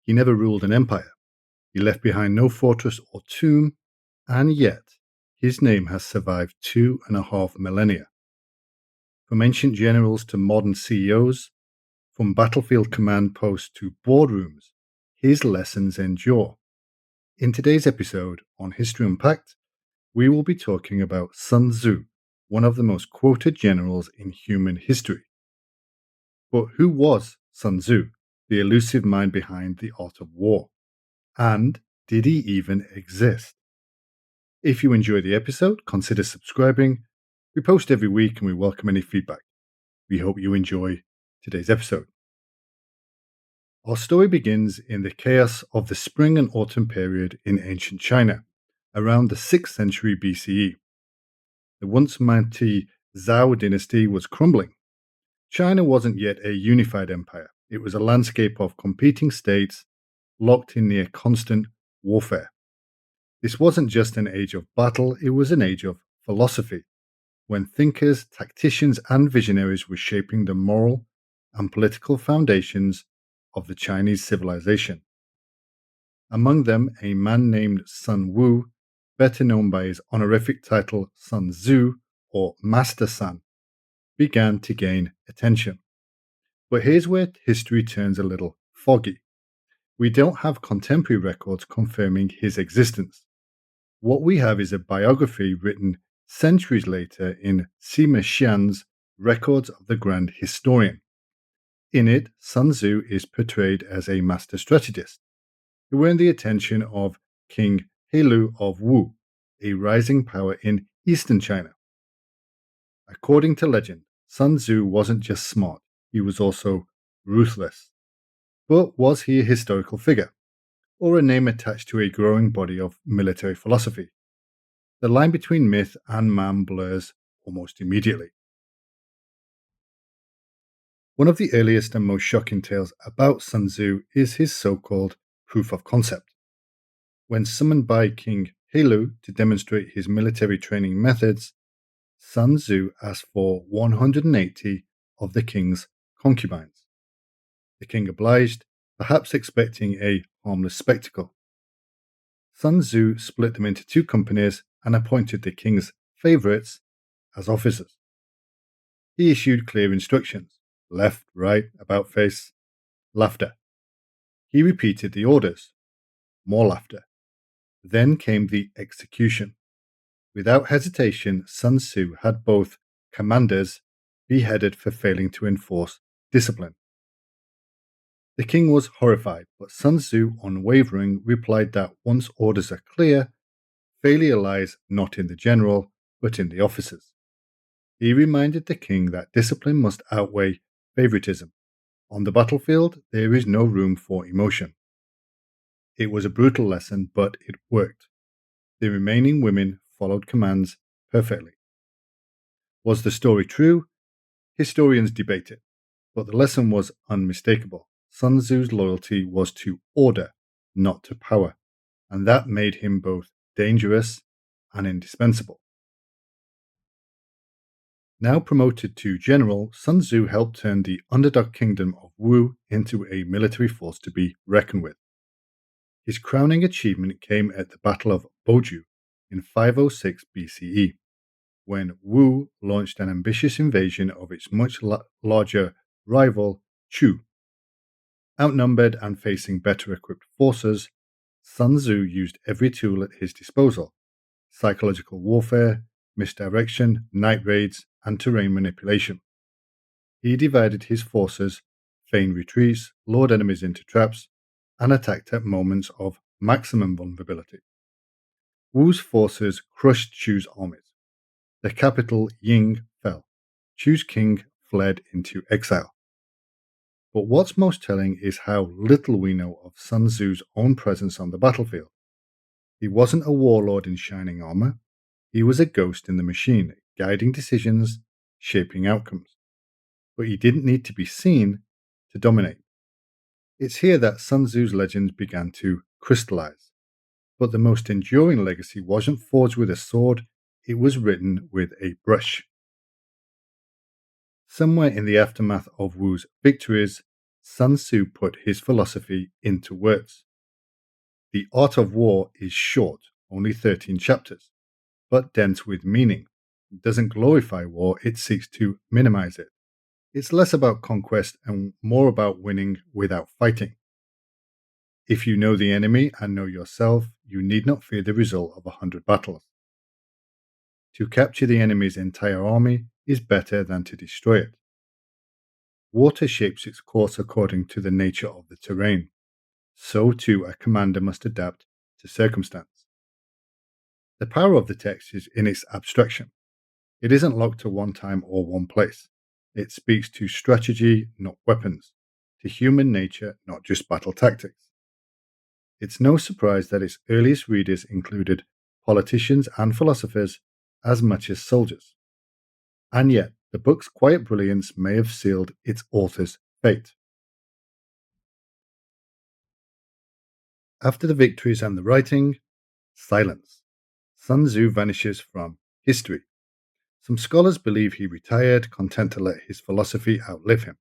He never ruled an empire. He left behind no fortress or tomb, and yet his name has survived 2.5 millennia. From ancient generals to modern CEOs, from battlefield command posts to boardrooms, his lessons endure. In today's episode on History Unpacked, we will be talking about Sun Tzu, one of the most quoted generals in human history. But who was Sun Tzu, the elusive mind behind the art of war? And did he even exist? If you enjoy the episode, consider subscribing. We post every week and we welcome any feedback. We hope you enjoy today's episode. Our story begins in the chaos of the spring and autumn period in ancient China, around the 6th century BCE. The once mighty Zhou dynasty was crumbling. China wasn't yet a unified empire. It was a landscape of competing states locked in near constant warfare. This wasn't just an age of battle, it was an age of philosophy, when thinkers, tacticians, and visionaries were shaping the moral and political foundations of the Chinese civilization. Among them, a man named Sun Wu, better known by his honorific title Sun Tzu, or Master Sun, began to gain attention. But here's where history turns a little foggy. We don't have contemporary records confirming his existence. What we have is a biography written centuries later in Sima Xian's Records of the Grand Historian. In it, Sun Tzu is portrayed as a master strategist who earned the attention of King Heilu of Wu, a rising power in eastern China. According to legend, Sun Tzu wasn't just smart, he was also ruthless. But was he a historical figure, or a name attached to a growing body of military philosophy? The line between myth and man blurs almost immediately. One of the earliest and most shocking tales about Sun Tzu is his so-called proof of concept. When summoned by King Heilu to demonstrate his military training methods, Sun Tzu asked for 180 of the king's concubines. The king obliged, perhaps expecting a harmless spectacle. Sun Tzu split them into two companies and appointed the king's favorites as officers. He issued clear instructions: left, right, about face, laughter. He repeated the orders: more laughter. Then came the execution. Without hesitation, Sun Tzu had both commanders beheaded for failing to enforce discipline. The king was horrified, but Sun Tzu, unwavering, replied that once orders are clear, failure lies not in the general, but in the officers. He reminded the king that discipline must outweigh favoritism. On the battlefield, there is no room for emotion. It was a brutal lesson, but it worked. The remaining women followed commands perfectly. Was the story true? Historians debate it, but the lesson was unmistakable. Sun Tzu's loyalty was to order, not to power, and that made him both dangerous and indispensable. Now promoted to general, Sun Tzu helped turn the underdog kingdom of Wu into a military force to be reckoned with. His crowning achievement came at the Battle of Boju in 506 BCE, when Wu launched an ambitious invasion of its much larger rival, Chu. Outnumbered and facing better equipped forces, Sun Tzu used every tool at his disposal: psychological warfare, misdirection, night raids, and terrain manipulation. He divided his forces, feigned retreats, lured enemies into traps, and attacked at moments of maximum vulnerability. Wu's forces crushed Chu's armies. The capital, Ying, fell. Chu's king fled into exile. But what's most telling is how little we know of Sun Tzu's own presence on the battlefield. He wasn't a warlord in shining armor. He was a ghost in the machine, guiding decisions, shaping outcomes. But he didn't need to be seen to dominate. It's here that Sun Tzu's legends began to crystallize. But the most enduring legacy wasn't forged with a sword, it was written with a brush. Somewhere in the aftermath of Wu's victories, Sun Tzu put his philosophy into words. The Art of War is short, only 13 chapters, but dense with meaning. It doesn't glorify war, it seeks to minimize it. It's less about conquest and more about winning without fighting. If you know the enemy and know yourself, you need not fear the result of 100 battles. To capture the enemy's entire army is better than to destroy it. Water shapes its course according to the nature of the terrain. So too a commander must adapt to circumstance. The power of the text is in its abstraction. It isn't locked to one time or one place. It speaks to strategy, not weapons, to human nature, not just battle tactics. It's no surprise that its earliest readers included politicians and philosophers as much as soldiers. And yet, the book's quiet brilliance may have sealed its author's fate. After the victories and the writing, silence. Sun Tzu vanishes from history. Some scholars believe he retired, content to let his philosophy outlive him.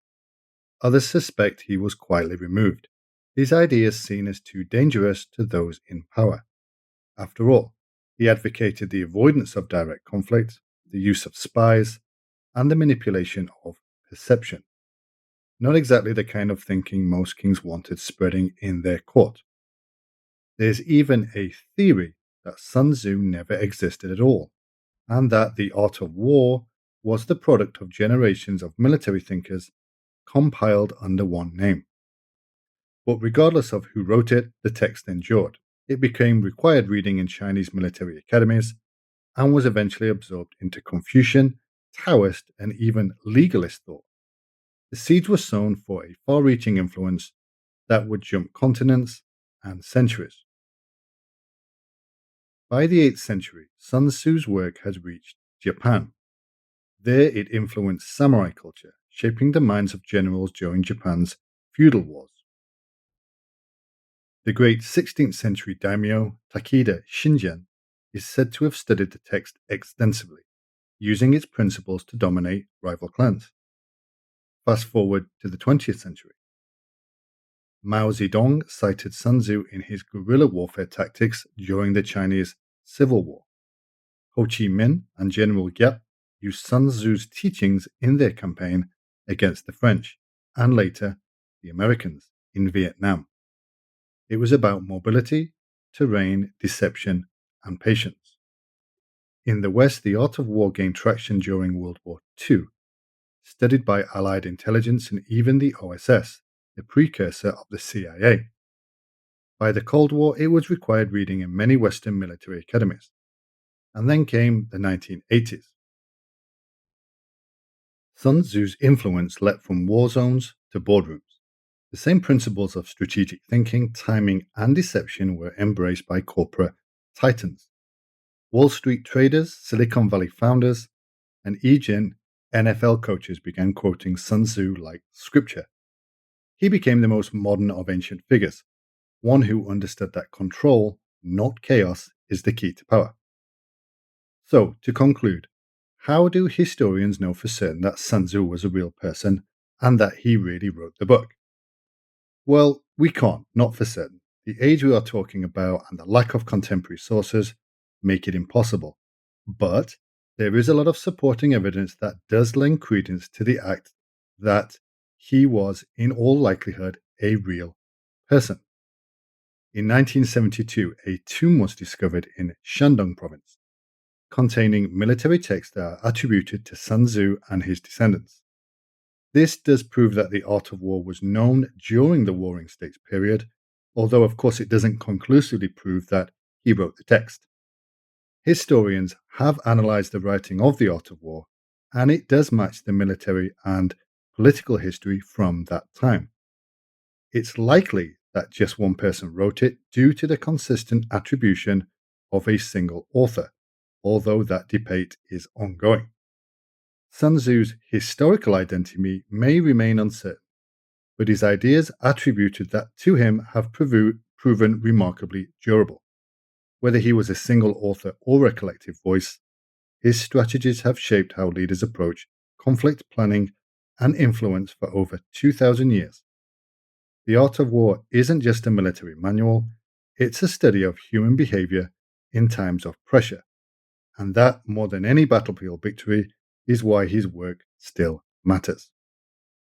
Others suspect he was quietly removed, his ideas seen as too dangerous to those in power. After all, he advocated the avoidance of direct conflict, the use of spies, and the manipulation of perception. Not exactly the kind of thinking most kings wanted spreading in their court. There's even a theory that Sun Tzu never existed at all, and that the art of war was the product of generations of military thinkers compiled under one name. But regardless of who wrote it, the text endured. It became required reading in Chinese military academies and was eventually absorbed into Confucian, Taoist, and even legalist thought. The seeds were sown for a far reaching influence that would jump continents and centuries. By the 8th century, Sun Tzu's work had reached Japan. There it influenced samurai culture, shaping the minds of generals during Japan's feudal wars. The great 16th century daimyo Takeda Shingen is said to have studied the text extensively, using its principles to dominate rival clans. Fast forward to the 20th century. Mao Zedong cited Sun Tzu in his guerrilla warfare tactics during the Chinese Civil War. Ho Chi Minh and General Giap used Sun Tzu's teachings in their campaign against the French and later the Americans in Vietnam. It was about mobility, terrain, deception, and patience. In the West, the art of war gained traction during World War II, studied by Allied intelligence and even the OSS, the precursor of the CIA. By the Cold War, it was required reading in many Western military academies. And then came the 1980s. Sun Tzu's influence leapt from war zones to boardrooms. The same principles of strategic thinking, timing, and deception were embraced by corporate titans. Wall Street traders, Silicon Valley founders, and even NFL coaches began quoting Sun Tzu like scripture. He became the most modern of ancient figures, one who understood that control, not chaos, is the key to power. So, to conclude, how do historians know for certain that Sun Tzu was a real person and that he really wrote the book? Well, we can't, not for certain. The age we are talking about and the lack of contemporary sources make it impossible. But there is a lot of supporting evidence that does lend credence to the act that he was, in all likelihood, a real person. In 1972, a tomb was discovered in Shandong province, containing military texts that are attributed to Sun Tzu and his descendants. This does prove that the art of war was known during the Warring States period, although of course it doesn't conclusively prove that he wrote the text. Historians have analysed the writing of the art of war, and it does match the military and political history from that time. It's likely that just one person wrote it due to the consistent attribution of a single author, although that debate is ongoing. Sun Tzu's historical identity may remain uncertain, but his ideas attributed that to him have proven remarkably durable. Whether he was a single author or a collective voice, his strategies have shaped how leaders approach conflict planning and influence for over 2,000 years. The Art of War isn't just a military manual, it's a study of human behavior in times of pressure. And that, more than any battlefield victory, is why his work still matters.